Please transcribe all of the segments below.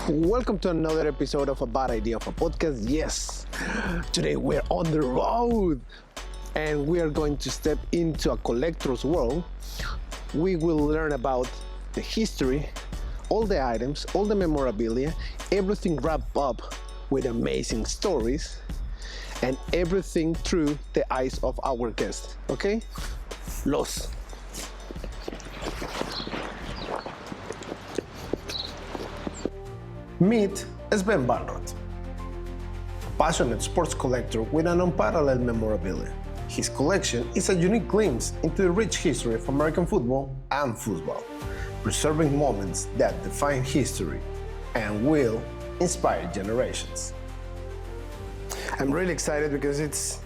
Welcome to another episode of A Bad Idea of a Podcast. Yes, today we're on the road and we are going to step into a collector's world. We will learn about the history, all the items, all the memorabilia, everything wrapped up with amazing stories, and everything through the eyes of our guest. Okay? Los. Meet Sven Wallrodt, a passionate sports collector with an unparalleled memorabilia. His collection is a unique glimpse into the rich history of American football and football, preserving moments that define history and will inspire generations. I'm really excited because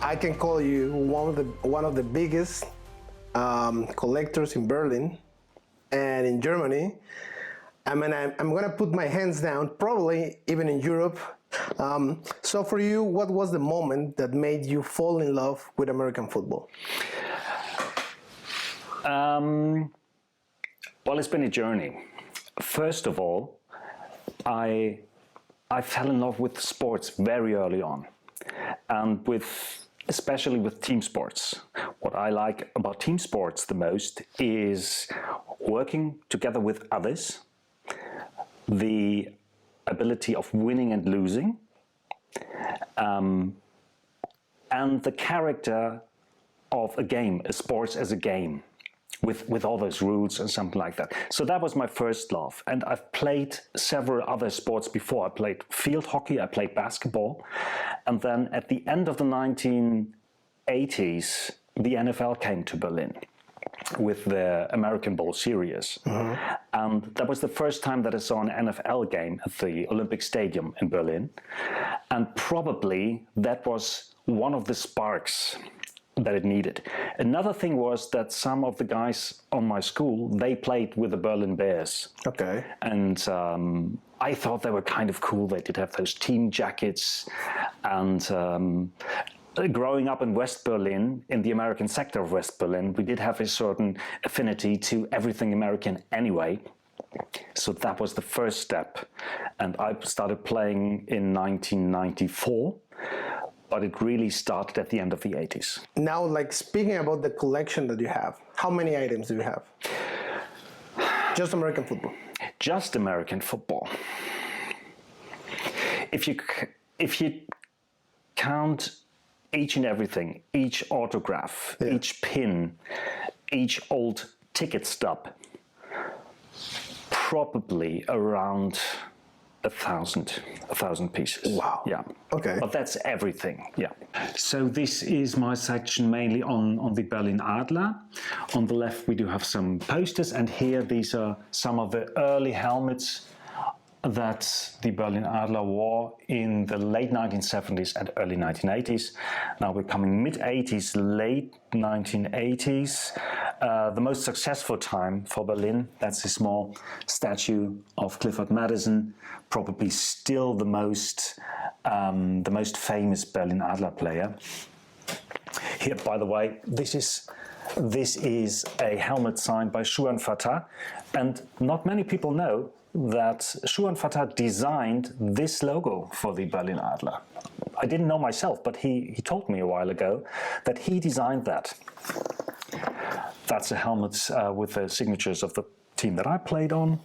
I can call you one of the biggest collectors in Berlin and in Germany. I mean, I'm gonna put my hands down, probably even in Europe. So for you, what was the moment that made you fall in love with American football? Well, it's been a journey. First of all, I fell in love with sports very early on, and especially with team sports. What I like about team sports the most is working together with others, the ability of winning and losing, and the character of a game, a sports as a game, with all those rules and something like that. So that was my first love. And I've played several other sports before. I played field hockey, I played basketball, and then at the end of the 1980s, the NFL came to Berlin with the American Bowl series. Mm-hmm. And that was the first time that I saw an NFL game at the Olympic Stadium in Berlin. And probably that was one of the sparks that it needed. Another thing was that some of the guys on my school, they played with the Berlin Bears. Okay. And I thought they were kind of cool. They did have those team jackets. And growing up in West Berlin, in the American sector of West Berlin, we did have a certain affinity to everything American anyway. So that was the first step. And I started playing in 1994, but it really started at the end of the 80s. Now, like, speaking about the collection that you have, how many items do you have? Just American football? Just American football. If you count each and everything, each autograph, yeah, each pin, each old ticket stub, probably around 1,000 pieces. Wow. Yeah. Okay. But that's everything. Yeah. So this is my section mainly on the Berlin Adler. On the left we do have some posters, and here these are some of the early helmets that the Berlin Adler wore in the late 1970s and early 1980s. Now we're coming mid-80s, late 1980s. The most successful time for Berlin, that's a small statue of Clifford Madison, probably still the most famous Berlin Adler player. Here, by the way, this is a helmet signed by Schuhan Fatah, and not many people know that Schuhan Fatah designed this logo for the Berlin Adler. I didn't know myself, but he told me a while ago that he designed that. That's a helmet with the signatures of the team that I played on.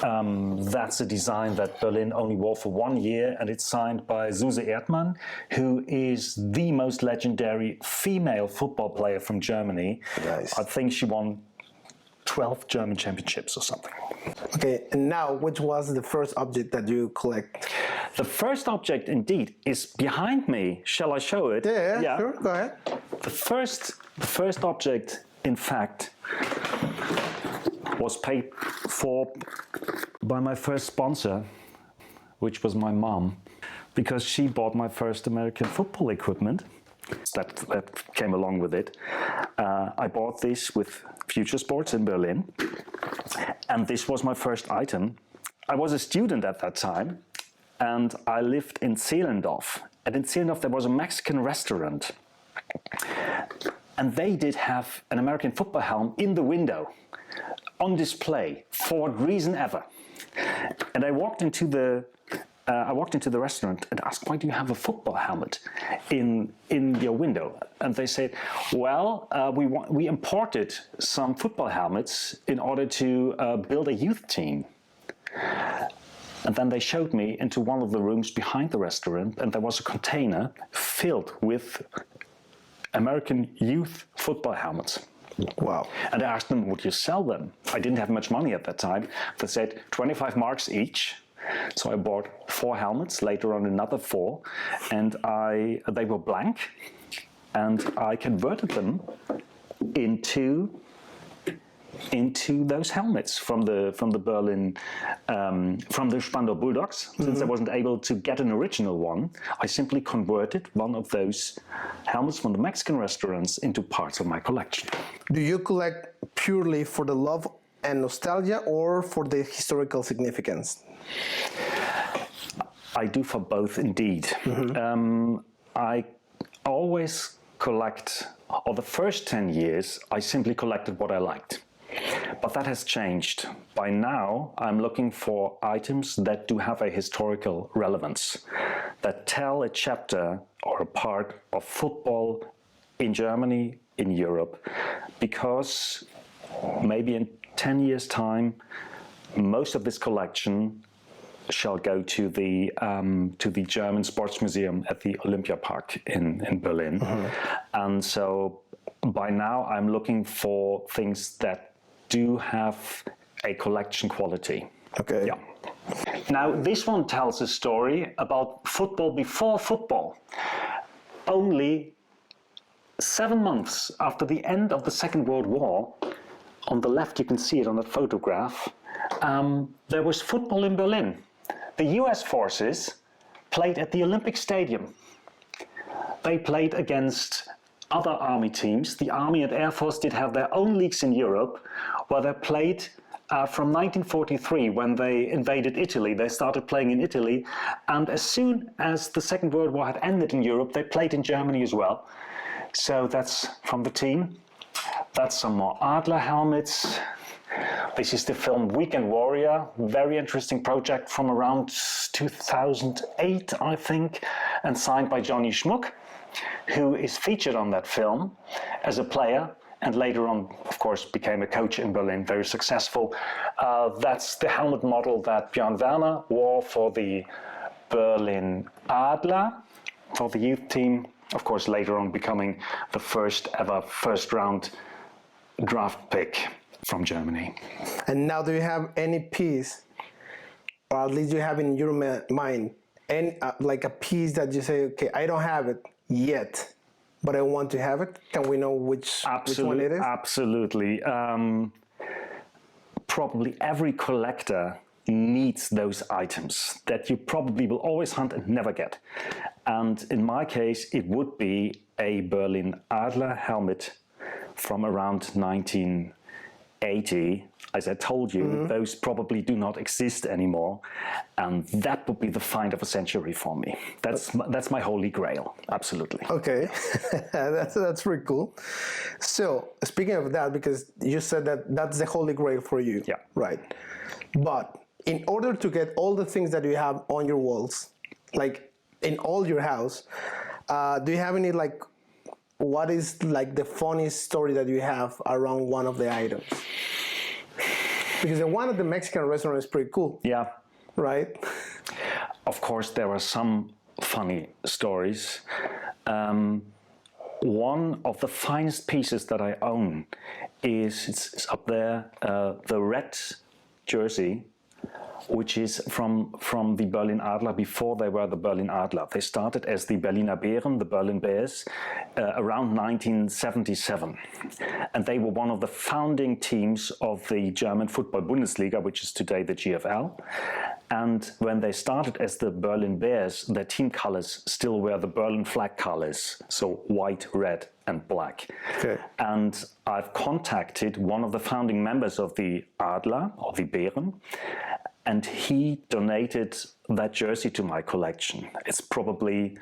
That's a design that Berlin only wore for 1 year, and it's signed by Suse Erdmann, who is the most legendary female football player from Germany. Nice. I think she won 12 German championships or something. Okay, and now, which was the first object that you collect? The first object, indeed, is behind me. Shall I show it? Yeah, sure, go ahead. The first object, in fact, was paid for by my first sponsor, which was my mom, because she bought my first American football equipment. That came along with it. I bought this with Future Sports in Berlin, and this was my first item. I was a student at that time, and I lived in Zehlendorf. And in Zehlendorf there was a Mexican restaurant, and they did have an American football helm in the window. on display for what reason ever. And I walked into the restaurant and asked, "Why do you have a football helmet in your window?" And they said, "Well, we imported some football helmets in order to build a youth team." And then they showed me into one of the rooms behind the restaurant, and there was a container filled with American youth football helmets. Wow. And I asked them, "Would you sell them?" I didn't have much money at that time. They said 25 marks each. So I bought 4 helmets, later on another 4, and they were blank, and I converted them into those helmets from the Berlin, from the Spandau Bulldogs. Since I wasn't able to get an original one, I simply converted one of those helmets from the Mexican restaurants into parts of my collection. Do you collect purely for the love and nostalgia, or for the historical significance? I do for both, indeed. I always collect, or the first 10 years, I simply collected what I liked. But that has changed. By now, I'm looking for items that do have a historical relevance, that tell a chapter or a part of football in Germany, in Europe, because maybe in 10 years' time, most of this collection shall go to the German Sports Museum at the Olympia Park in Berlin. And so by now I'm looking for things that do have a collection quality. Okay. Yeah. Now this one tells a story about football before football. Only 7 months after the end of the Second World War, on the left you can see it on that photograph, there was football in Berlin. The US forces played at the Olympic Stadium. They played against other army teams. The Army and Air Force did have their own leagues in Europe, where they played from 1943, when they invaded Italy. They started playing in Italy, and as soon as the Second World War had ended in Europe, they played in Germany as well. So that's from the team. That's some more Adler helmets. This is the film Weekend Warrior, very interesting project from around 2008, I think, and signed by Johnny Schmuck, who is featured on that film as a player, and later on, of course, became a coach in Berlin, very successful. That's the helmet model that Björn Werner wore for the Berlin Adler, for the youth team, of course, later on becoming the first ever first-round draft pick from Germany. And now, do you have any piece, or at least you have in your mind, any like a piece that you say, okay, I don't have it yet, but I want to have it? Can we know which one it is? Absolutely. Probably every collector needs those items that you probably will always hunt and never get. And in my case, it would be a Berlin Adler helmet from around 1980. As I told you, those probably do not exist anymore, and that would be the find of a century for me. That's my holy grail, absolutely. Okay, that's pretty cool. So speaking of that, because you said that that's the holy grail for you, Yeah. right? But in order to get all the things that you have on your walls, like in all your house, do you have any like, what is like the funniest story that you have around one of the items? Because the one at the Mexican restaurant is pretty cool. Yeah. Right? Of course, there are some funny stories. One of the finest pieces that I own is, it's up there, the red jersey, which is from the Berlin Adler before they were the Berlin Adler. They started as the Berliner Bären, the Berlin Bears, around 1977. And they were one of the founding teams of the German Football Bundesliga, which is today the GFL. And when they started as the Berlin Bears, their team colors still were the Berlin flag colors, so white, red, and black. Okay. And I've contacted one of the founding members of the Adler, or the Bären, and he donated that jersey to my collection. It's probably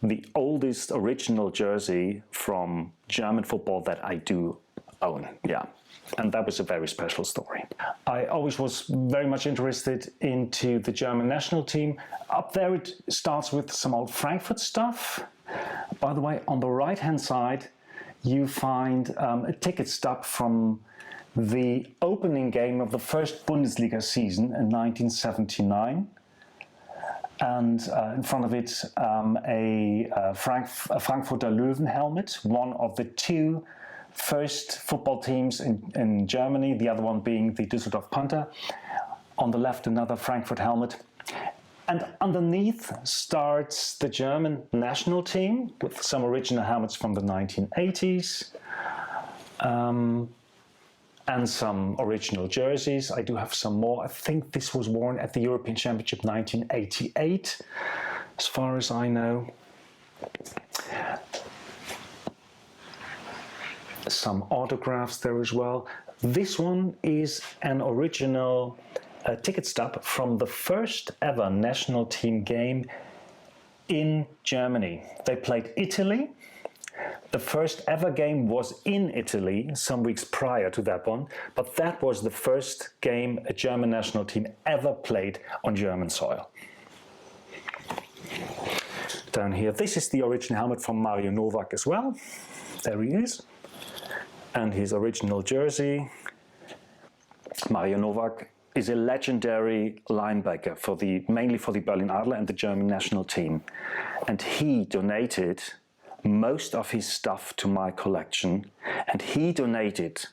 the oldest original jersey from German football that I do own. Yeah. And that was a very special story. I always was very much interested into the German national team. Up there it starts with some old Frankfurt stuff. By the way, on the right-hand side, you find a ticket stub from the opening game of the first Bundesliga season in 1979. And in front of it, a Frankfurter Löwen helmet, one of the two first football teams in Germany, the other one being the Düsseldorf Panther. On the left, another Frankfurt helmet. And underneath starts the German national team with some original helmets from the 1980s. And some original jerseys. I do have some more. I think this was worn at the European Championship 1988, as far as I know. Some autographs there as well. This one is an original ticket stub from the first ever national team game in Germany. They played Italy. The first ever game was in Italy some weeks prior to that one, but that was the first game a German national team ever played on German soil. Down here, this is the original helmet from Mario Novak as well. There he is. And his original jersey. Mario Novak is a legendary linebacker mainly for the Berlin Adler and the German national team. And he donated most of his stuff to my collection, and he donated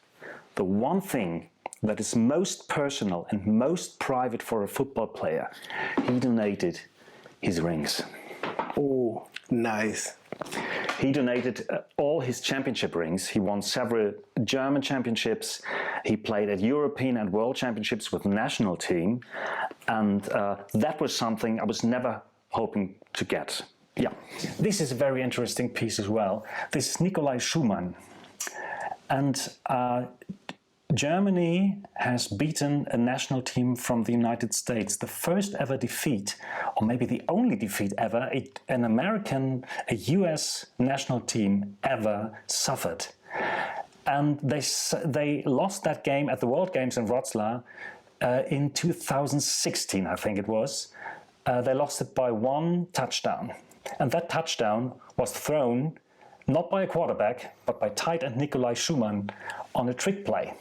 the one thing that is most personal and most private for a football player. He donated his rings. Oh, nice. He donated all his championship rings. He won several German championships. He played at European and World Championships with the national team, and that was something I was never hoping to get. Yeah, this is a very interesting piece as well. This is Nikolai Schumann. And Germany has beaten a national team from the United States. The first ever defeat, or maybe the only defeat ever, a US national team ever suffered. And they lost that game at the World Games in Wroclaw in 2016, I think it was. They lost it by 1 touchdown. And that touchdown was thrown not by a quarterback, but by tight end Nikolai Schumann on a trick play.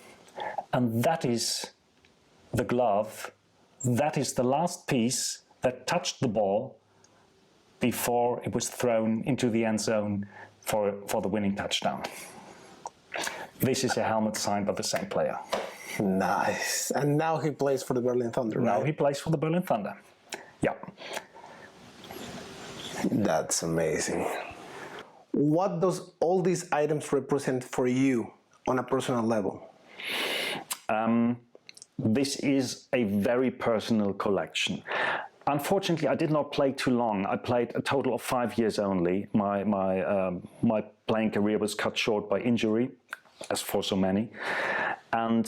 And that is the glove, that is the last piece that touched the ball before it was thrown into the end zone for the winning touchdown. This is a helmet signed by the same player. Nice. And now he plays for the Berlin Thunder, right? Now he plays for the Berlin Thunder. Yeah. That's amazing. What does all these items represent for you on a personal level? This is a very personal collection. Unfortunately, I did not play too long. I played a total of 5 years only. My playing career was cut short by injury, as for so many. And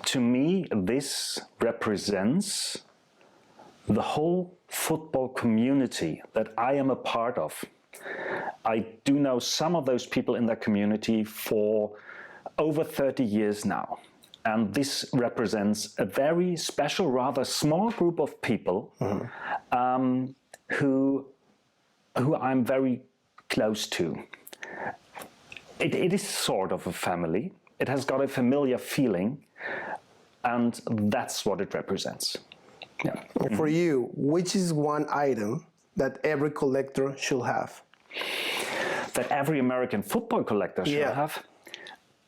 to me, this represents the whole football community that I am a part of. I do know some of those people in that community for over 30 years now. And this represents a very special, rather small group of people who I'm very close to. It is sort of a family. It has got a familiar feeling, and that's what it represents. Yeah. For you, which is one item that every collector should have? That every American football collector should have?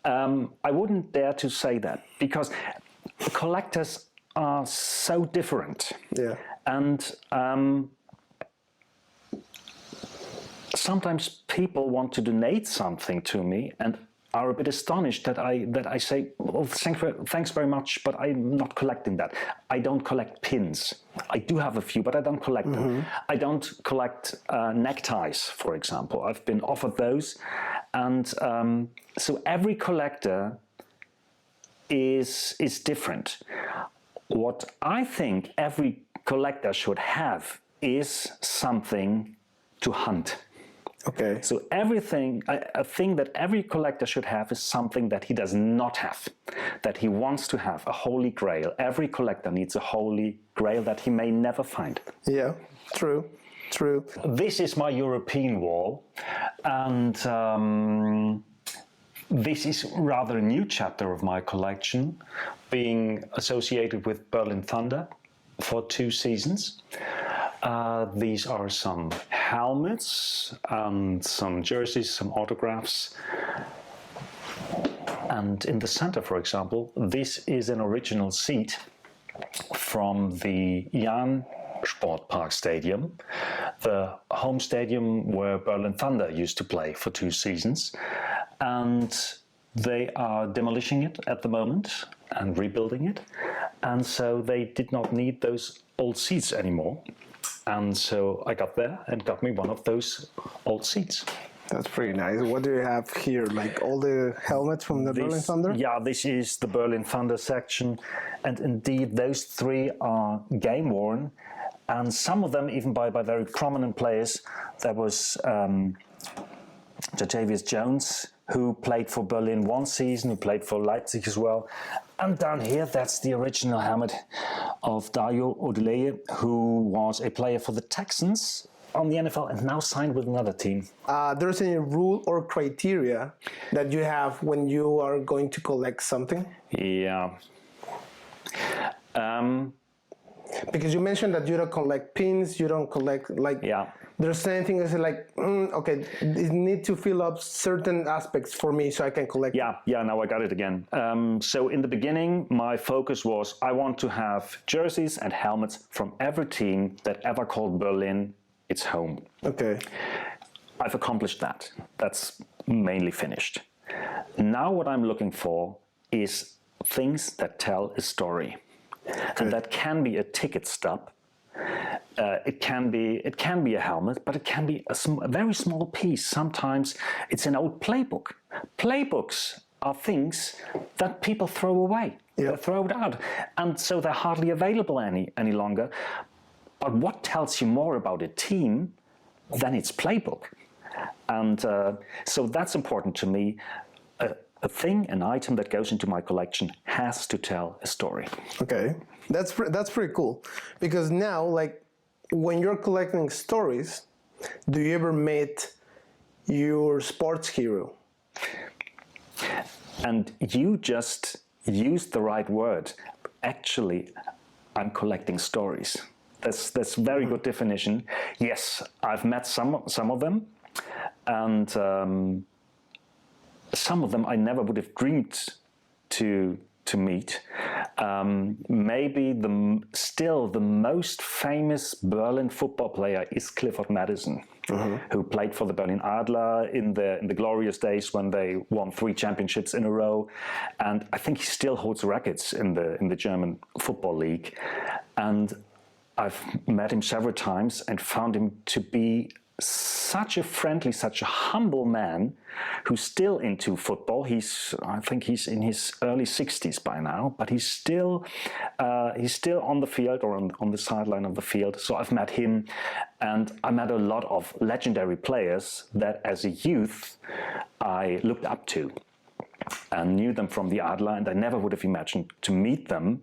I wouldn't dare to say that, because collectors are so different. Yeah. And sometimes people want to donate something to me and are a bit astonished that I say, well, thanks very much, but I'm not collecting that. I don't collect pins. I do have a few, but I don't collect them. I don't collect neckties, for example. I've been offered those. And so every collector is different. What I think every collector should have is something to hunt. Okay. So everything, a thing that every collector should have is something that he does not have, that he wants to have, a holy grail. Every collector needs a holy grail that he may never find. Yeah, true. This is my European wall, and this is rather a new chapter of my collection, being associated with Berlin Thunder for 2 seasons. These are some helmets and some jerseys, some autographs. And in the center, for example, this is an original seat from the Jan Sportpark Stadium, the home stadium where Berlin Thunder used to play for 2 seasons. And they are demolishing it at the moment and rebuilding it. And so they did not need those old seats anymore. And so I got there and got me one of those old seats. That's pretty nice. What do you have here? Like all the helmets from the Berlin Thunder? Yeah, this is the Berlin Thunder section. And indeed, those 3 are game worn. And some of them even by very prominent players. There was Jatavius Jones, who played for Berlin 1 season, who played for Leipzig as well. And down here, that's the original helmet of Dario Odeleye, who was a player for the Texans on the NFL and now signed with another team. There's any rule or criteria that you have when you are going to collect something? Yeah. Because you mentioned that you don't collect pins, you don't collect there's anything that's like, okay, it need to fill up certain aspects for me so I can collect. Yeah, now I got it again. So in the beginning, my focus was I want to have jerseys and helmets from every team that ever called Berlin its home. Okay. I've accomplished that. That's mainly finished. Now what I'm looking for is things that tell a story. And that can be a ticket stub. It can be a helmet, but it can be a very small piece. Sometimes it's an old playbook. Playbooks are things that people throw away. Yeah. They throw it out, and so they're hardly available any longer. But what tells you more about a team than its playbook? And so that's important to me. A thing, an item that goes into my collection has to tell a story. Okay, that's pretty cool. Because now, like, when you're collecting stories, do you ever meet your sports hero? And you just used the right word. Actually, I'm collecting stories. That's very good definition. Yes, I've met some of them, and some of them I never would have dreamed to meet. Maybe still the most famous Berlin football player is Clifford Madison, who played for the Berlin Adler in the glorious days when they won 3 championships in a row, and I think he still holds records in the German football league. And I've met him several times and found him to be such a friendly, such a humble man who's still into football. I think he's in his early 60s by now, but he's still on the field or on the sideline of the field. So I've met him, and I met a lot of legendary players that as a youth I looked up to and knew them from the Adler, and I never would have imagined to meet them.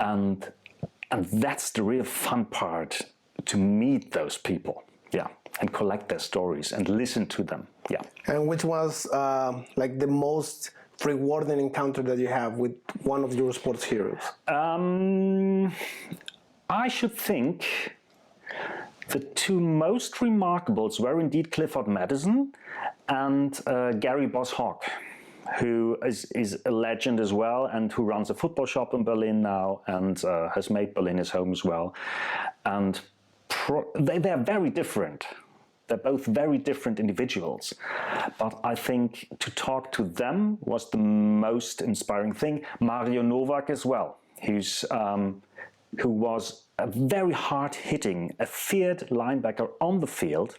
And that's the real fun part, to meet those people. Yeah, and collect their stories and listen to them. Yeah. And which was like the most rewarding encounter that you have with one of your sports heroes? I should think the 2 most remarkables were indeed Clifford Madison and Gary Boss Hawk, who is a legend as well, and who runs a football shop in Berlin now, and has made Berlin his home as well. And they're very different. They're both very different individuals. But I think to talk to them was the most inspiring thing. Mario Novak as well, who was a very hard-hitting, a feared linebacker on the field,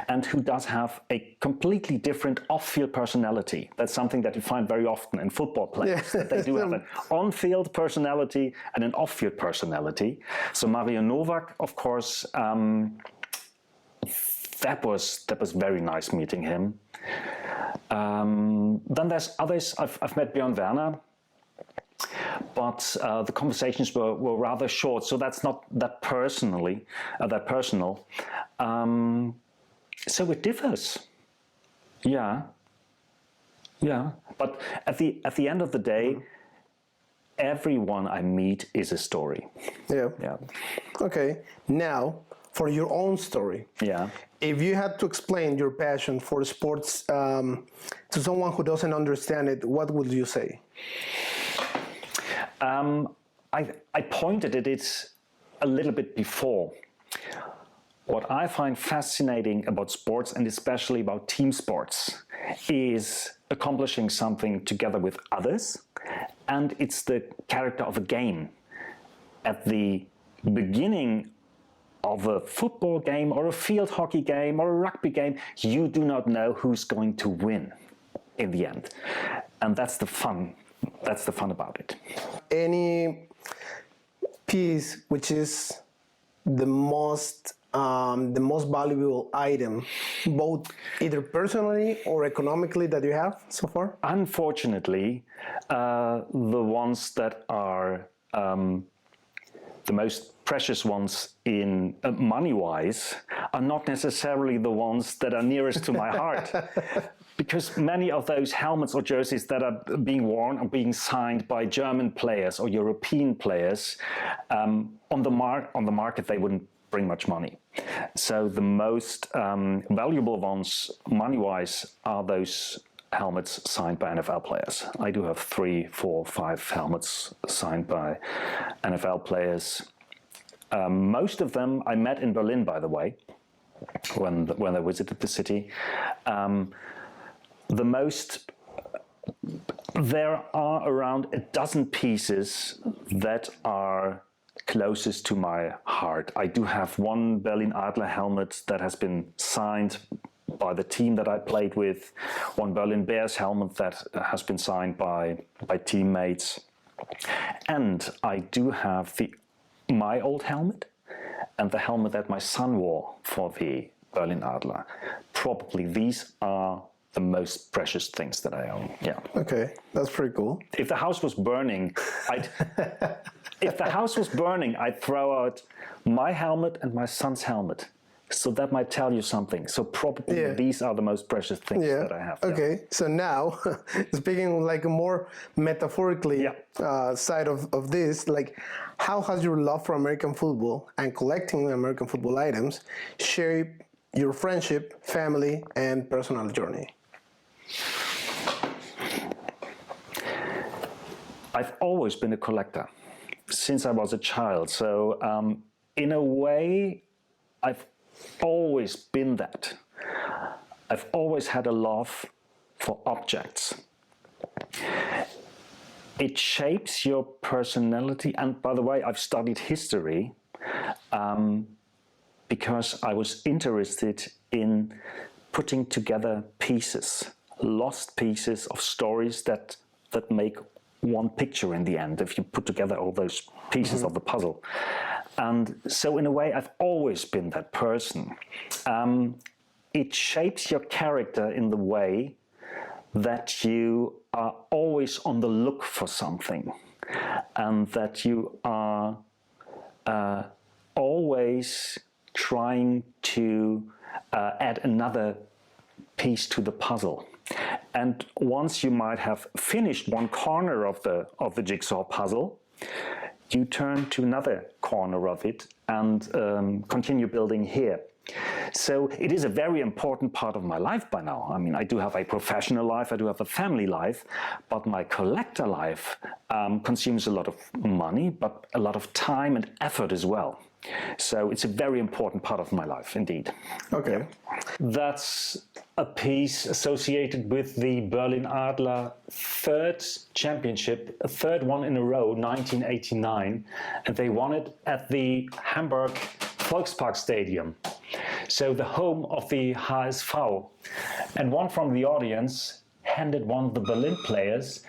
and who does have a completely different off-field personality. That's something that you find very often in football players. Yeah. That they do have an on-field personality and an off-field personality. So Mario Novak, of course, that was very nice meeting him. Then there's others. I've met Björn Werner, but the conversations were rather short, so that's not that personal. So it differs. Yeah. But at the end of the day, everyone I meet is a story. Yeah. Okay. Now, for your own story. Yeah. If you had to explain your passion for sports to someone who doesn't understand it, what would you say? I pointed at it a little bit before. What I find fascinating about sports, and especially about team sports, is accomplishing something together with others, and it's the character of a game. At the beginning of a football game or a field hockey game or a rugby game, you do not know who's going to win in the end. And that's the fun. That's the fun about it. Any piece which is the most valuable item, both either personally or economically, that you have so far? Unfortunately, the ones that are the most precious ones in money-wise are not necessarily the ones that are nearest to my heart. Because many of those helmets or jerseys that are being worn are being signed by German players or European players. On the market, they wouldn't bring much money. So the most valuable ones, money-wise, are those helmets signed by NFL players. I do have 3, 4, 5 helmets signed by NFL players. Most of them I met in Berlin, by the way, when I visited the city. There are around a dozen pieces that are closest to my heart. I do have one Berlin Adler helmet that has been signed by the team that I played with, one Berlin Bears helmet that has been signed by teammates, and I do have my old helmet and the helmet that my son wore for the Berlin Adler. Probably these are the most precious things that I own. Yeah. Okay, that's pretty cool. If the house was burning, I'd throw out my helmet and my son's helmet. So that might tell you something. So probably these are the most precious things that I have. Okay, so now, speaking like a more metaphorically side of this, like how has your love for American football and collecting American football items shaped your friendship, family, and personal journey? I've always been a collector since I was a child. So in a way, I've always been that. I've always had a love for objects. It shapes your personality. And by the way, I've studied history because I was interested in putting together pieces, lost pieces of stories that make one picture in the end, if you put together all those pieces of the puzzle. And so in a way, I've always been that person. It shapes your character in the way that you are always on the look for something, and that you are always trying to add another piece to the puzzle. And once you might have finished one corner of the jigsaw puzzle, you turn to another corner of it and continue building here. So it is a very important part of my life by now. I mean, I do have a professional life, I do have a family life, but my collector life consumes a lot of money, but a lot of time and effort as well. So it's a very important part of my life, indeed. Okay. That's a piece associated with the Berlin Adler third championship, a third one in a row, 1989, and they won it at the Hamburg Volkspark Stadium, so the home of the HSV. And one from the audience handed one of the Berlin players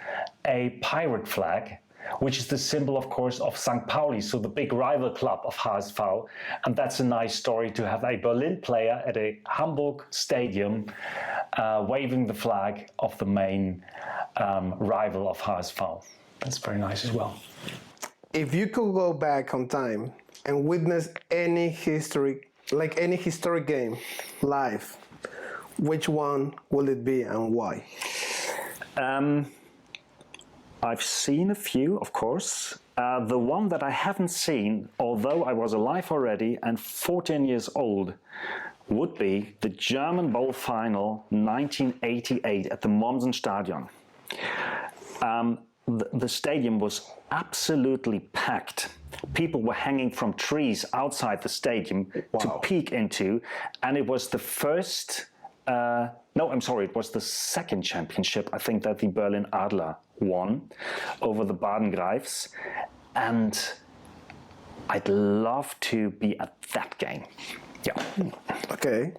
a pirate flag which is the symbol, of course, of St. Pauli, so the big rival club of HSV. And that's a nice story to have a Berlin player at a Hamburg stadium waving the flag of the main rival of HSV. That's very nice as well. If you could go back on time and witness any historic game live, which one will it be and why? I've seen a few, of course. The one that I haven't seen, although I was alive already and 14 years old, would be the German Bowl final 1988 at the Mommsen Stadion. The stadium was absolutely packed. People were hanging from trees outside the stadium to peek into, and it was the first, it was the second championship, I think, that the Berlin Adler won over the Baden Greifs, and I'd love to be at that game. Yeah. Okay.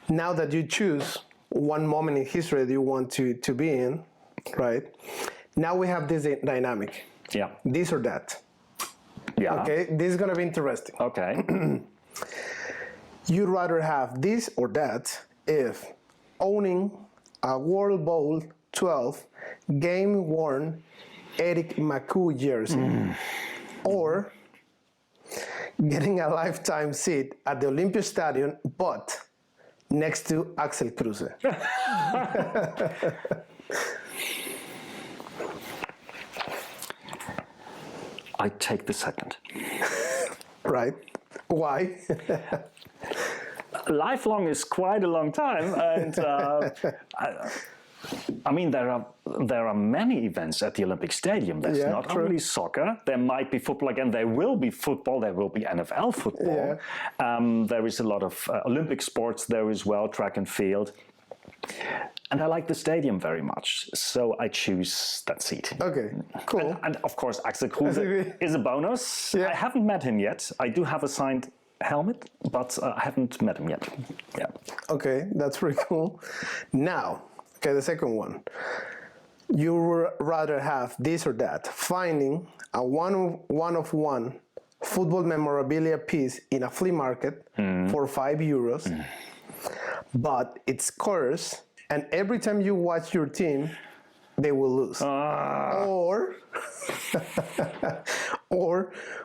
Now that you choose one moment in history that you want to be in, right? Now we have this dynamic. Yeah. This or that. Yeah. Okay, this is gonna be interesting. Okay. You'd rather have this or that if owning a World Bowl 12 game-worn Eric McCoo jersey or getting a lifetime seat at the Olympia Stadium, but next to Axel Kruse. I take the second. Right. Why? Lifelong is quite a long time, and I mean there are many events at the Olympic Stadium. There's not only soccer. There might be football again. There will be football. There will be NFL football. Yeah. There is a lot of Olympic sports there as well, track and field. And I like the stadium very much, so I choose that seat. Okay, cool. And of course, Axel Kruse is a bonus. Yeah. I haven't met him yet. I do have a signed helmet, but I haven't met him yet. Yeah. Okay, that's pretty cool. Now, okay, the second one. You would rather have this or that, finding a one-of-one football memorabilia piece in a flea market for €5, but it's cursed, and every time you watch your team, they will lose. Or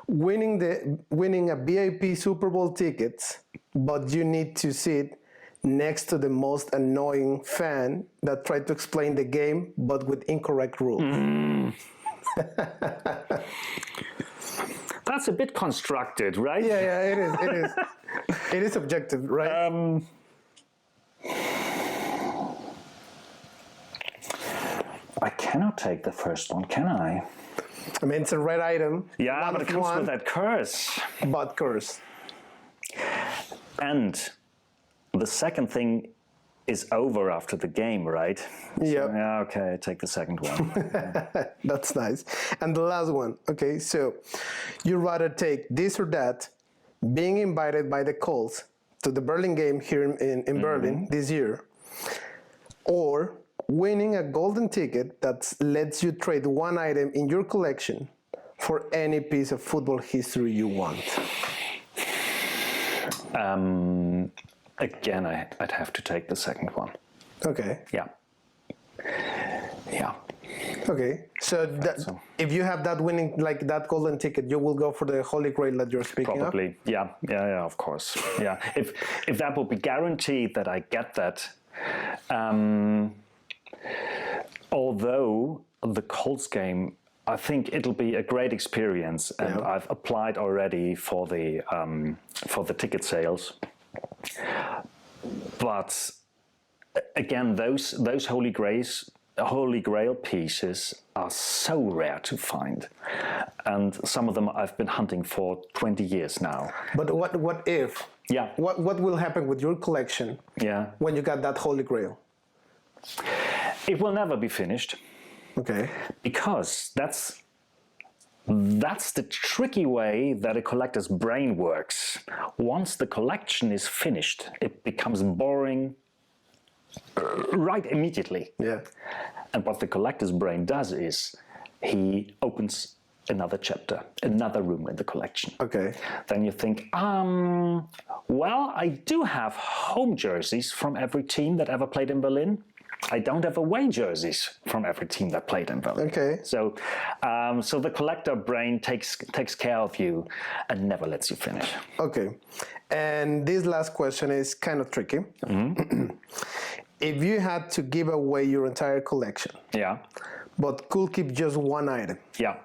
winning a VIP Super Bowl tickets, but you need to sit next to the most annoying fan that tried to explain the game, but with incorrect rules. That's a bit constructed, right? Yeah, it is. It is objective, right? I cannot take the first one, can I? I mean, it's a red item. Yeah, but it comes with that curse. But curse. And the second thing is over after the game, right? Yeah. So, yeah, okay, I take the second one. That's nice. And the last one, okay, so you'd rather take this or that, being invited by the Colts to the Berlin game here in Berlin this year, or winning a golden ticket that lets you trade one item in your collection for any piece of football history you want. Again, I'd have to take the second one. Okay. Yeah. Okay, so if you have that winning, like that golden ticket, you will go for the Holy Grail that you're speaking of? Probably, yeah, of course. Yeah, if that would be guaranteed that I get that, although the Colts game, I think it'll be a great experience, and I've applied already for the ticket sales. But again, those Holy Grail pieces are so rare to find, and some of them I've been hunting for 20 years now. But what if? Yeah. What will happen with your collection? Yeah. When you got that Holy Grail? It will never be finished. Okay. Because that's the tricky way that a collector's brain works. Once the collection is finished, it becomes boring right immediately. Yeah. And what the collector's brain does is he opens another chapter, another room in the collection. Okay. Then you think, well, I do have home jerseys from every team that ever played in Berlin. I don't have away jerseys from every team that played in Berlin. Okay. So, so the collector brain takes care of you and never lets you finish. Okay. And this last question is kind of tricky. Mm-hmm. If you had to give away your entire collection, yeah, but could keep just one item, yeah,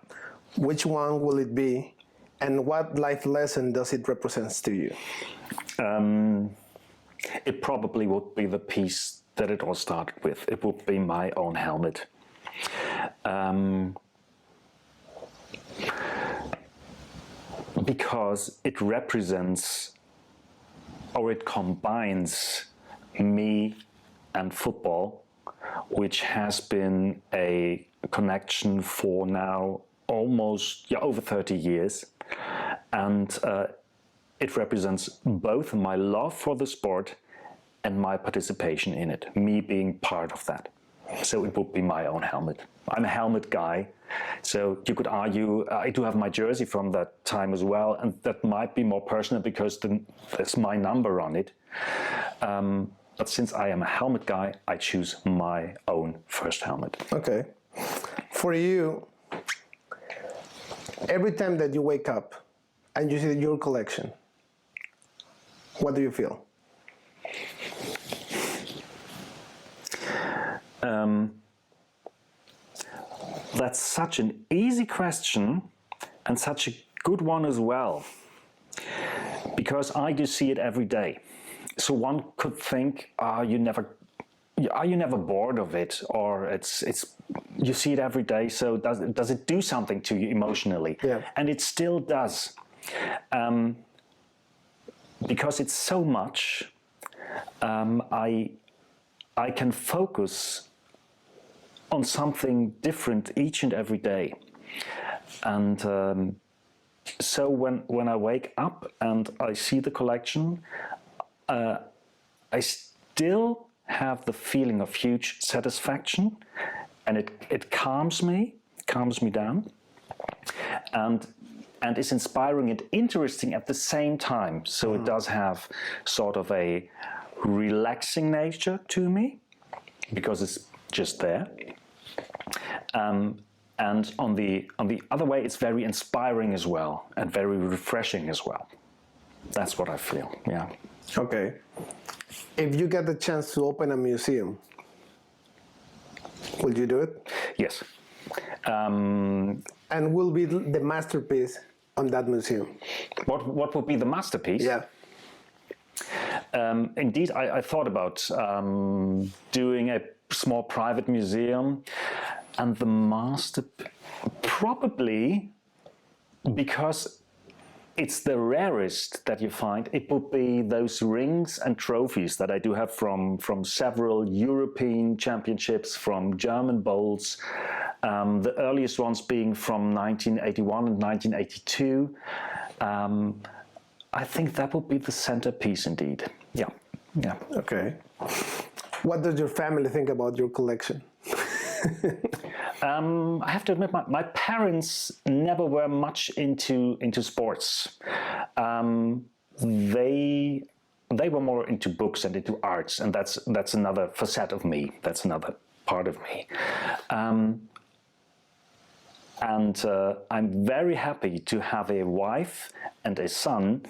which one will it be, and what life lesson does it represent to you? It probably would be the piece that it all started with. It would be my own helmet. Because it represents, or it combines me and football, which has been a connection for now almost over 30 years. And it represents both my love for the sport and my participation in it, me being part of that. So it would be my own helmet. I'm a helmet guy, so you could argue I do have my jersey from that time as well, and that might be more personal because there's my number on it. But since I am a helmet guy, I choose my own first helmet. Okay. For you, every time that you wake up and you see your collection, what do you feel? That's such an easy question and such a good one as well, because I do see it every day. So one could think, are you never bored of it, or it's you see it every day, so does it do something to you emotionally? Yeah. And it still does, because it's so much. I can focus on something different each and every day, and so when I wake up and I see the collection, I still have the feeling of huge satisfaction, and it calms me down, and is inspiring and interesting at the same time. So it does have sort of a relaxing nature to me because it's just there. And on the other way, it's very inspiring as well and very refreshing as well. That's what I feel. Yeah. Okay. If you get the chance to open a museum, will you do it? Yes. And will be the masterpiece on that museum? What would be the masterpiece? Yeah. Indeed, I thought about doing a small private museum, and the probably because it's the rarest that you find, it would be those rings and trophies that I do have from several European championships, from German bowls, the earliest ones being from 1981 and 1982. I think that would be the centerpiece indeed. Yeah. Yeah. Okay. What does your family think about your collection? I have to admit, my parents never were much into sports. They were more into books and into arts, and that's another facet of me. That's another part of me. And I'm very happy to have a wife and a son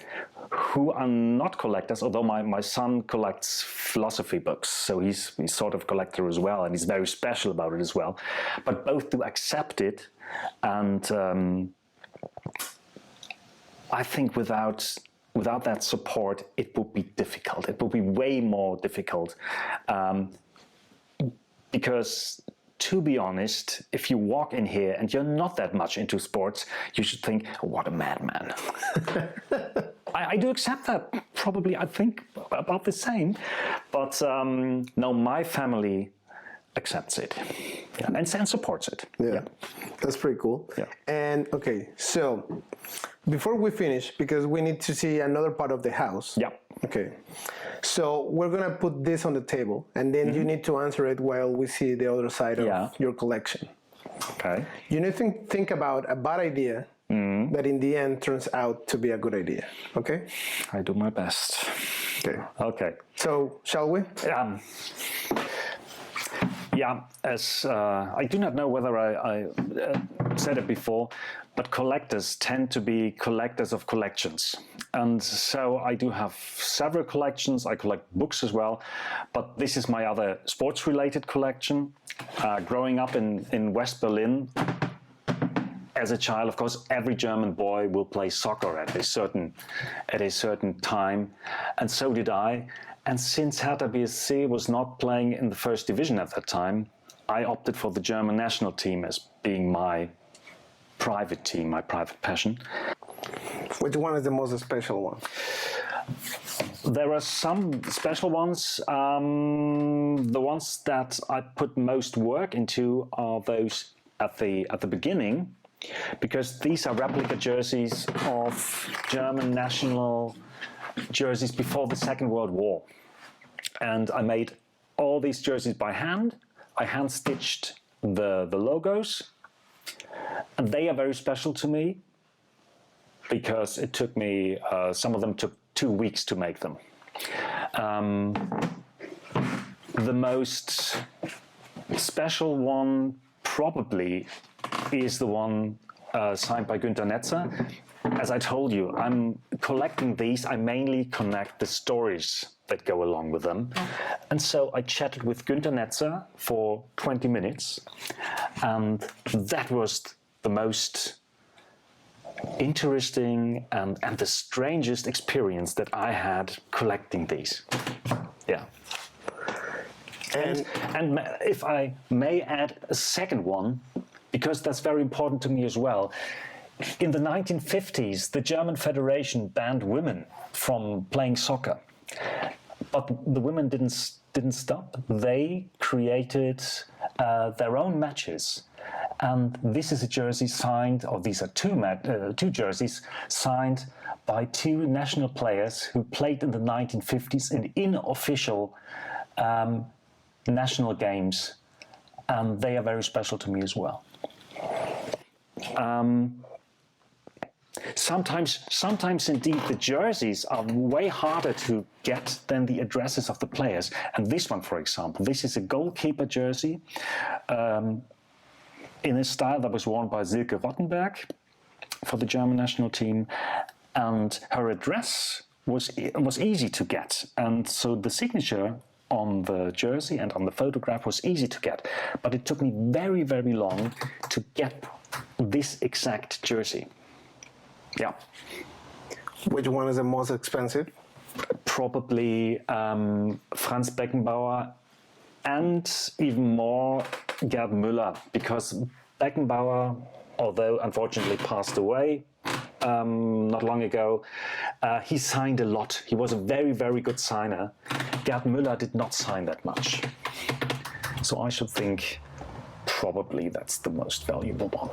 who are not collectors, although my son collects philosophy books, so he's sort of collector as well, and he's very special about it as well. But both do accept it, and I think without that support, it would be difficult. It would be way more difficult, because, to be honest, if you walk in here and you're not that much into sports, you should think, what a madman. I do accept that, probably, I think about the same. But no, my family accepts it, yeah, and supports it. Yeah, that's pretty cool. Yeah. And okay, so before we finish, because we need to see another part of the house. Yeah. Okay, so we're gonna put this on the table, and then you need to answer it while we see the other side of your collection. Okay. You need to think about a bad idea that in the end turns out to be a good idea. Okay? I do my best. Okay. Okay. So, shall we? Yeah, as I do not know whether I said it before, but collectors tend to be collectors of collections. And so I do have several collections. I collect books as well, but this is my other sports-related collection. Growing up in West Berlin, as a child, of course, every German boy will play soccer at a certain time, and so did I. And since Hertha BSC was not playing in the first division at that time, I opted for the German national team as being my private team, my private passion. Which one is the most special one? There are some special ones. The ones that I put most work into are those at the beginning, because these are replica jerseys of German national jerseys before the Second World War. And I made all these jerseys by hand. I hand stitched the logos, and they are very special to me because it took me, some of them took 2 weeks to make them. The most special one probably is the one signed by Günter Netzer. As I told you, I'm collecting these. I mainly connect the stories that go along with them. And so I chatted with Günter Netzer for 20 minutes. And that was the most interesting and the strangest experience that I had collecting these. Yeah. And if I may add a second one, because that's very important to me as well. In the 1950s, the German Federation banned women from playing soccer, but the women didn't stop. They created their own matches, and this is a jersey signed, or these are two jerseys signed by two national players who played in the 1950s in unofficial national games, and they are very special to me as well. Sometimes indeed the jerseys are way harder to get than the addresses of the players. And this one, for example, this is a goalkeeper jersey in a style that was worn by Silke Rottenberg for the German national team. And her address was easy to get. And so the signature on the jersey and on the photograph was easy to get. But it took me very, very long to get this exact jersey. Yeah. Which one is the most expensive? Probably Franz Beckenbauer and even more Gerd Müller, because Beckenbauer, although unfortunately passed away not long ago, he signed a lot. He was a very, very good signer. Gerd Müller did not sign that much. So I should think probably that's the most valuable one.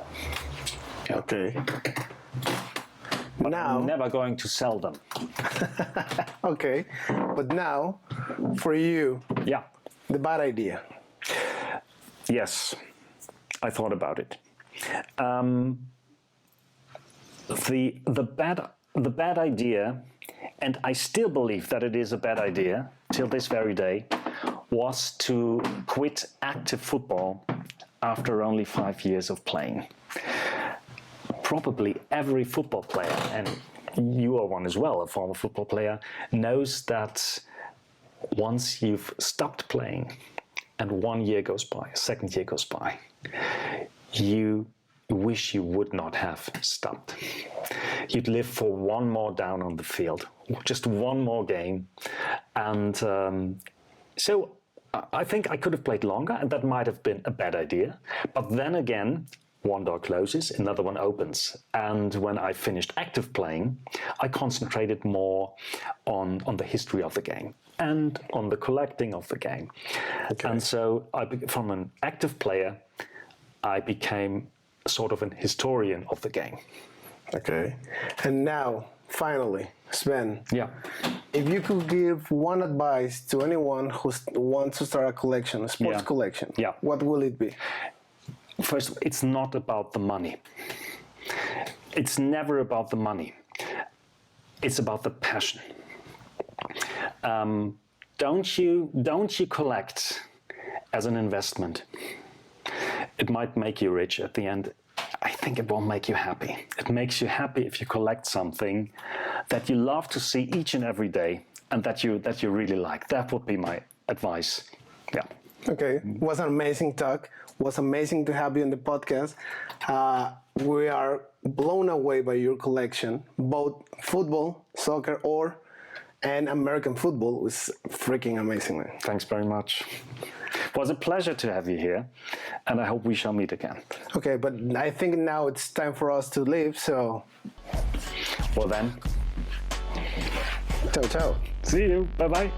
Yeah. Okay. But now, I'm never going to sell them. Okay, but now, for you, Yeah. the bad idea. Yes, I thought about it. The bad idea, and I still believe that it is a bad idea till this very day, was to quit active football after only 5 years of playing. Probably every football player, and you are one as well, a former football player, knows that once you've stopped playing and 1 year goes by, a second year goes by, you wish you would not have stopped. You'd live for one more down on the field, just one more game. And so I think I could have played longer, and that might have been a bad idea. But then again, one door closes, another one opens. And when I finished active playing, I concentrated more on the history of the game and on the collecting of the game. Okay. And so from an active player, I became sort of an historian of the game. Okay. And now, finally, Sven. Yeah. If you could give one advice to anyone who wants to start a collection, a sports collection, what will it be? first, it's not about the money. It's never about the money. It's about the passion. Don't you collect as an investment. It might make you rich at the end. I think it won't make you happy. It makes you happy if you collect something that you love to see each and every day and that you really like. That would be my advice. Yeah. Okay, was an amazing talk. Was amazing to have you on the podcast. We are blown away by your collection, both football, soccer, and American football. It was freaking amazing, man. Thanks very much. It was a pleasure to have you here, and I hope we shall meet again. Okay, but I think now it's time for us to leave, so... Well then. Ciao, ciao. See you. Bye-bye.